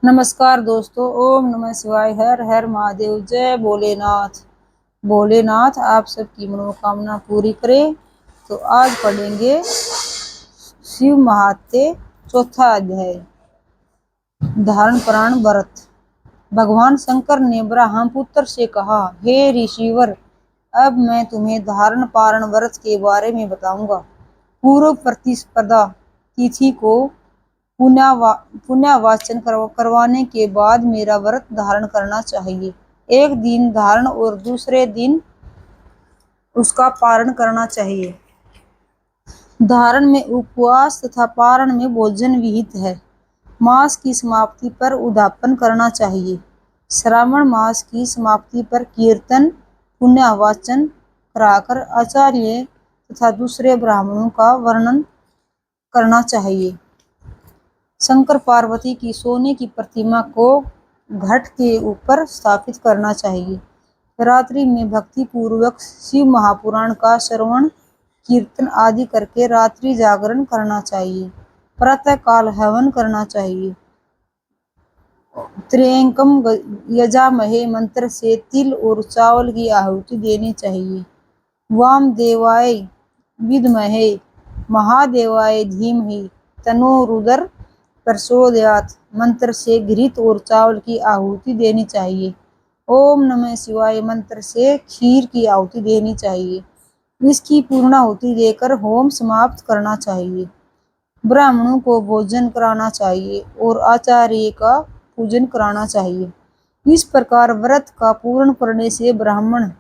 नमस्कार दोस्तों। ओम नमः शिवाय। हर हर महादेव। जय भोलेनाथ। भोलेनाथ आप सबकी मनोकामना पूरी करे। तो आज पढ़ेंगे शिव महात्म्य चौथा अध्याय, धारण प्राण व्रत। भगवान शंकर ने ब्रह्मपुत्र से कहा, हे ऋषिवर, अब मैं तुम्हें धारण पारण व्रत के बारे में बताऊंगा। पूर्व प्रतिस्पर्धा तिथि को पुण्यवाचन करवाने के बाद मेरा व्रत धारण करना चाहिए। एक दिन धारण और दूसरे दिन उसका पारण करना चाहिए। धारण में उपवास तथा पारण में भोजन विहित है। मास की समाप्ति पर उद्यापन करना चाहिए। श्रावण मास की समाप्ति पर कीर्तन पुण्यवाचन कराकर आचार्य तथा दूसरे ब्राह्मणों का वर्णन करना चाहिए। शंकर पार्वती की सोने की प्रतिमा को घट के ऊपर स्थापित करना चाहिए। रात्रि में भक्ति पूर्वक शिव महापुराण का श्रवण कीर्तन आदि करके रात्रि जागरण करना चाहिए। प्रातः काल हवन करना चाहिए। त्र्यंबकम यजामहे मंत्र से तिल और चावल की आहुति देनी चाहिए। वामदेवाय विद्महे महादेवाय धीमहि तन्नो रुद्र प्रचोदयात् मंत्र से घृत और चावल की आहुति देनी चाहिए। ओम नमः शिवाय मंत्र से खीर की आहुति देनी चाहिए। इसकी पूर्णाहुति देकर होम समाप्त करना चाहिए। ब्राह्मणों को भोजन कराना चाहिए और आचार्य का पूजन कराना चाहिए। इस प्रकार व्रत का पूर्ण करने से ब्राह्मण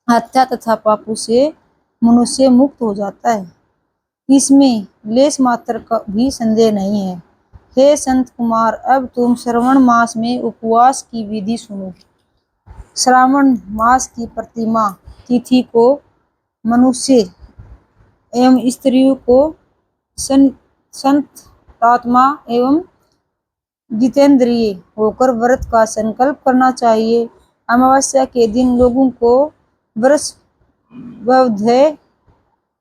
हत्या तथा पापों से मनुष्य मुक्त हो जाता है। इसमें लेश मात्र का भी संदेह नहीं है। हे संत कुमार, अब तुम श्रावण मास में उपवास की विधि सुनो। श्रावण मास की प्रतिमा तिथि को मनुष्य एवं स्त्रियों को संत आत्मा एवं जितेंद्रिय होकर व्रत का संकल्प करना चाहिए। अमावस्या के दिन लोगों को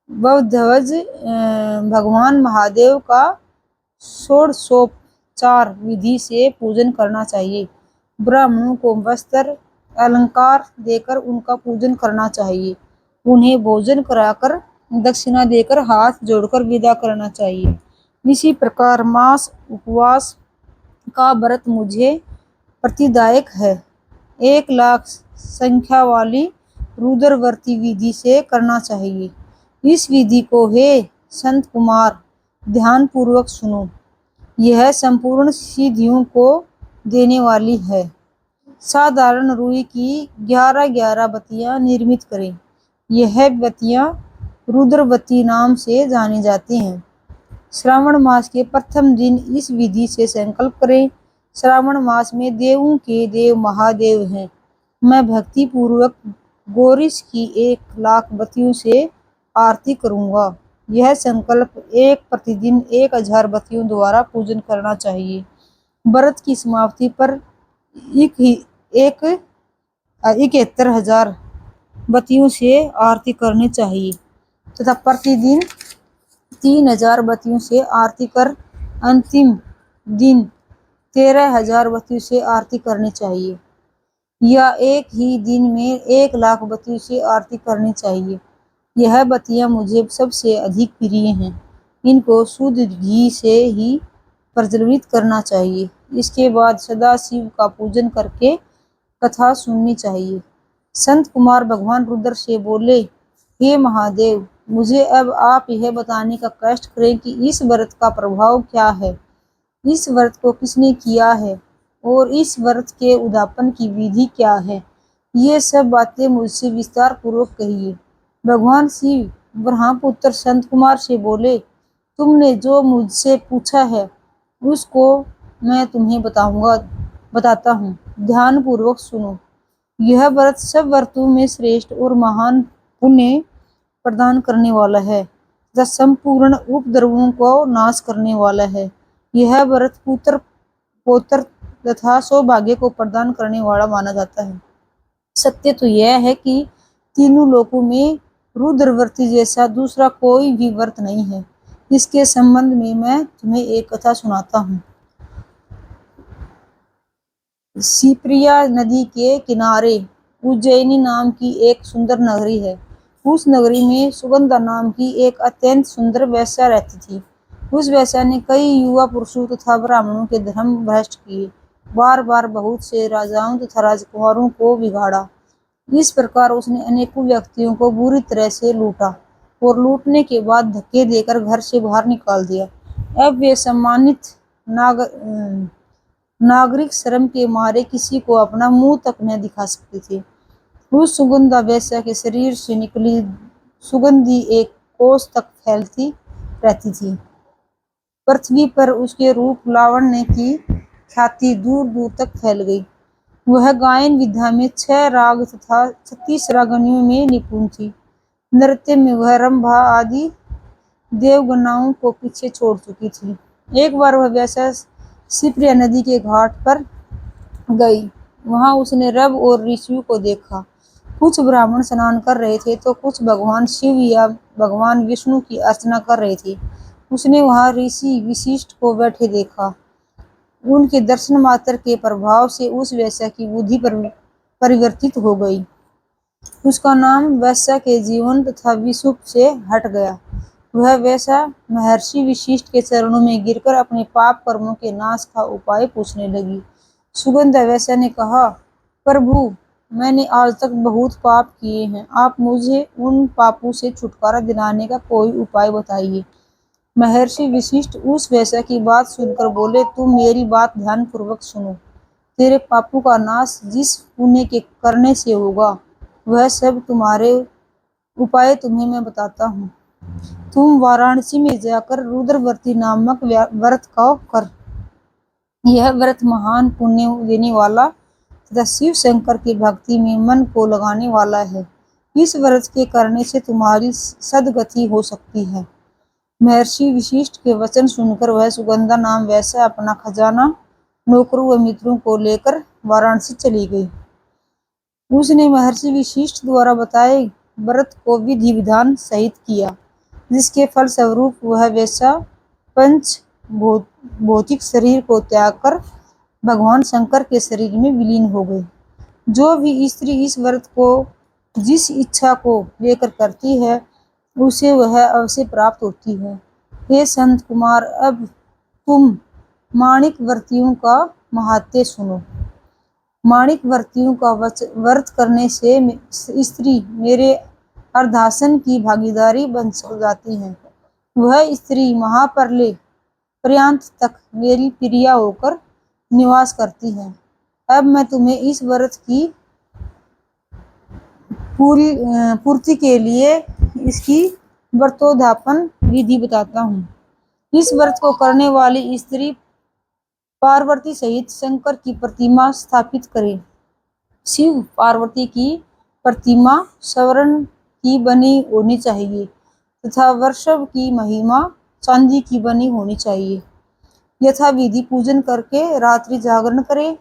बवध्वज भगवान महादेव का षोडशोपचार विधि से पूजन करना चाहिए। ब्राह्मणों को वस्त्र अलंकार देकर उनका पूजन करना चाहिए। उन्हें भोजन कराकर दक्षिणा देकर हाथ जोड़कर विदा करना चाहिए। इसी प्रकार मास उपवास का व्रत मुझे प्रतिदायक है। 1,00,000 संख्या वाली रुद्रवर्ती विधि से करना चाहिए। इस विधि को हे संत कुमार ध्यान पूर्वक सुनो। यह संपूर्ण सिद्धियों को देने वाली है। साधारण रुई की 11 बत्तियां निर्मित करें। यह बत्तियां रुद्रवती नाम से जानी जाती हैं। श्रावण मास के प्रथम दिन इस विधि से संकल्प करें। श्रावण मास में देवों के देव महादेव हैं। मैं भक्ति पूर्वक गौरीश की 1,00,000 बत्तियों से आरती करूंगा। यह संकल्प एक प्रतिदिन 1,000 बत्तियों द्वारा पूजन करना चाहिए। व्रत की समाप्ति पर 71,000 बत्तियों से आरती करनी चाहिए तथा प्रतिदिन 3,000 बत्तियों से आरती कर अंतिम दिन 13,000 बत्तियों से आरती करनी चाहिए। या एक ही दिन में 1,00,000 बत्तियों से आरती करनी चाहिए। यह बत्तियां मुझे सबसे अधिक प्रिय हैं। इनको शुद्ध घी से ही प्रज्वलित करना चाहिए। इसके बाद सदाशिव का पूजन करके कथा सुननी चाहिए। संत कुमार भगवान रुद्र से बोले, हे महादेव, मुझे अब आप यह बताने का कष्ट करें कि इस व्रत का प्रभाव क्या है, इस व्रत को किसने किया है और इस व्रत के उद्यापन की विधि क्या है। ये सब बातें मुझसे विस्तार पूर्वक कहिए। भगवान शिव ब्रह्मपुत्र संत कुमार से बोले, तुमने जो मुझसे पूछा है उसको मैं तुम्हें बताता हूँ। ध्यान पूर्वक सुनो। यह व्रत सब व्रतों में श्रेष्ठ और महान पुण्य प्रदान करने वाला है तथा संपूर्ण उपद्रवों को नाश करने वाला है। यह व्रत पुत्र पौत्र तथा सौभाग्य को प्रदान करने वाला माना जाता है। सत्य तो यह है कि तीनों लोकों में रुद्रव्रती जैसा दूसरा कोई भी व्रत नहीं है। इसके संबंध में मैं तुम्हें एक कथा सुनाता हूँ। सिप्रिया नदी के किनारे उज्जैनी नाम की एक सुंदर नगरी है। उस नगरी में सुगंधा नाम की एक अत्यंत सुंदर वेश्या रहती थी। उस वेश्या ने कई युवा पुरुषों तथा ब्राह्मणों के धर्म भ्रष्ट किए, बार बार बहुत से राजाओं तथा राजकुमारों को बिगाड़ा। इस प्रकार उसने अनेकों व्यक्तियों को बुरी तरह से लूटा और लूटने के बाद धक्के देकर घर से बाहर निकाल दिया। अब वे सम्मानित नागरिक शर्म के मारे किसी को अपना मुंह तक न दिखा सकते थे। उस सुगंधा वेश्या के शरीर से निकली सुगंधी एक कोस तक फैलती रहती थी। पृथ्वी पर उसके रूप लावण्य की ख्याति दूर दूर तक फैल गई। वह गायन विद्या में 6 राग तथा 36 रागनियों में निपुण थी। नृत्य में वह रंभा आदि देवगणाओं को पीछे छोड़ चुकी थी। एक बार वह वेश्या सिप्रिया नदी के घाट पर गई। वहां उसने रब और ऋषियों को देखा। कुछ ब्राह्मण स्नान कर रहे थे तो कुछ भगवान शिव या भगवान विष्णु की अर्चना कर रहे थे। उसने वहां ऋषि वशिष्ठ को बैठे देखा। उनके दर्शन मात्र के प्रभाव से उस वेश्या की बुद्धि परिवर्तित हो गई। उसका नाम वेश्या के जीवन तथा विषुप से हट गया। वह वेश्या महर्षि वशिष्ठ के चरणों में गिरकर अपने पाप कर्मों के नाश का उपाय पूछने लगी। सुगंधा वेश्या ने कहा, प्रभु, मैंने आज तक बहुत पाप किए हैं। आप मुझे उन पापों से छुटकारा दिलाने का कोई उपाय बताइए। महर्षि वशिष्ठ उस वेश्या की बात सुनकर बोले, तुम मेरी बात ध्यान पूर्वक सुनो। तेरे पापों का नाश जिस पुण्य के करने से होगा, वह सब तुम्हारे उपाय तुम्हें मैं बताता हूँ। तुम वाराणसी में जाकर रुद्रव्रती नामक व्रत का कर। यह व्रत महान पुण्य देने वाला तथा शिव शंकर की भक्ति में मन को लगाने वाला है। इस व्रत के करने से तुम्हारी सद्गति हो सकती है। महर्षि वशिष्ठ के वचन सुनकर वह सुगंधा नाम वेश्या अपना खजाना, नौकरों व मित्रों को लेकर वाराणसी चली गई। उसने महर्षि वशिष्ठ द्वारा बताए व्रत को विधि विधान सहित किया, जिसके फलस्वरूप वह वेश्या पंच भौतिक शरीर को त्याग कर भगवान शंकर के शरीर में विलीन हो गई। जो भी स्त्री इस व्रत को जिस इच्छा को लेकर करती है, उसे वह अवश्य प्राप्त होती है। हे संत कुमार, अब तुम माणिक व्रतियों का महात्म्य सुनो। माणिक व्रतियों का व्रत करने से स्त्री मेरे अर्धासन की भागीदारी बन जाती है। वह स्त्री महाप्रलय पर्यंत तक मेरी प्रिया होकर निवास करती है। अब मैं तुम्हें इस व्रत की पूर्ति के लिए इसकी व्रतोद्यापन विधि बताता हूँ। इस व्रत को करने वाली स्त्री पार्वती सहित शंकर की प्रतिमा स्थापित करे। शिव पार्वती की प्रतिमा स्वर्ण की बनी होनी चाहिए तथा वृषभ की महिमा चांदी की बनी होनी चाहिए। यथा विधि पूजन करके रात्रि जागरण करें,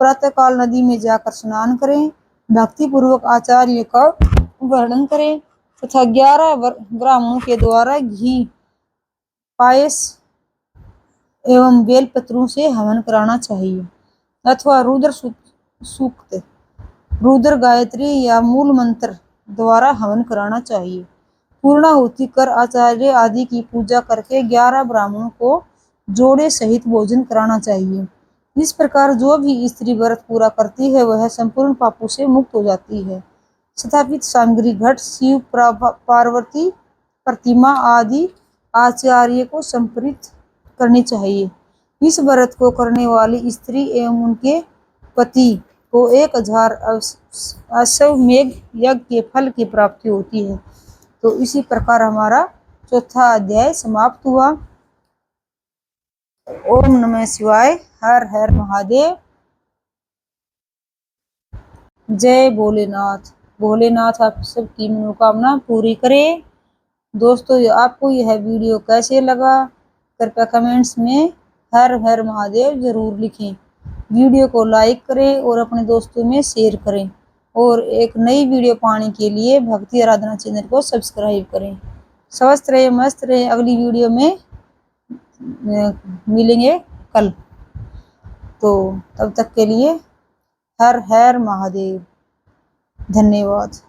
प्रातःकाल नदी में जाकर स्नान करें, भक्ति पूर्वक आचार्य का वर्णन करें तथा 11 ब्राह्मणों के द्वारा घी, पायस एवं बेलपत्रों से हवन कराना चाहिए अथवा रुद्र सूक्त, रुद्र गायत्री या मूल मंत्र द्वारा हवन कराना चाहिए। पूर्णाहुति कर आचार्य आदि की पूजा करके 11 ब्राह्मणों को जोड़े सहित भोजन कराना चाहिए। इस प्रकार जो भी स्त्री व्रत पूरा करती है, वह संपूर्ण पापों से मुक्त हो जाती है। स्थापित सामग्री घट, शिव पार्वती प्रतिमा आदि आचार्य को समर्पित करनी चाहिए। इस व्रत को करने वाली स्त्री एवं उनके पति को 1000 अश्वमेध यज्ञ के फल की प्राप्ति होती है। तो इसी प्रकार हमारा चौथा अध्याय समाप्त हुआ। ओम नमः शिवाय। हर हर महादेव। जय भोलेनाथ। भोलेनाथ आप सबकी मनोकामना पूरी करे। दोस्तों, आपको यह वीडियो कैसे लगा, कृपया कमेंट्स में हर हर महादेव जरूर लिखें। वीडियो को लाइक करें और अपने दोस्तों में शेयर करें और एक नई वीडियो पाने के लिए भक्ति आराधना चैनल को सब्सक्राइब करें। स्वस्थ रहे, मस्त रहे। अगली वीडियो में मिलेंगे कल। तो तब तक के लिए हर हर महादेव। धन्यवाद।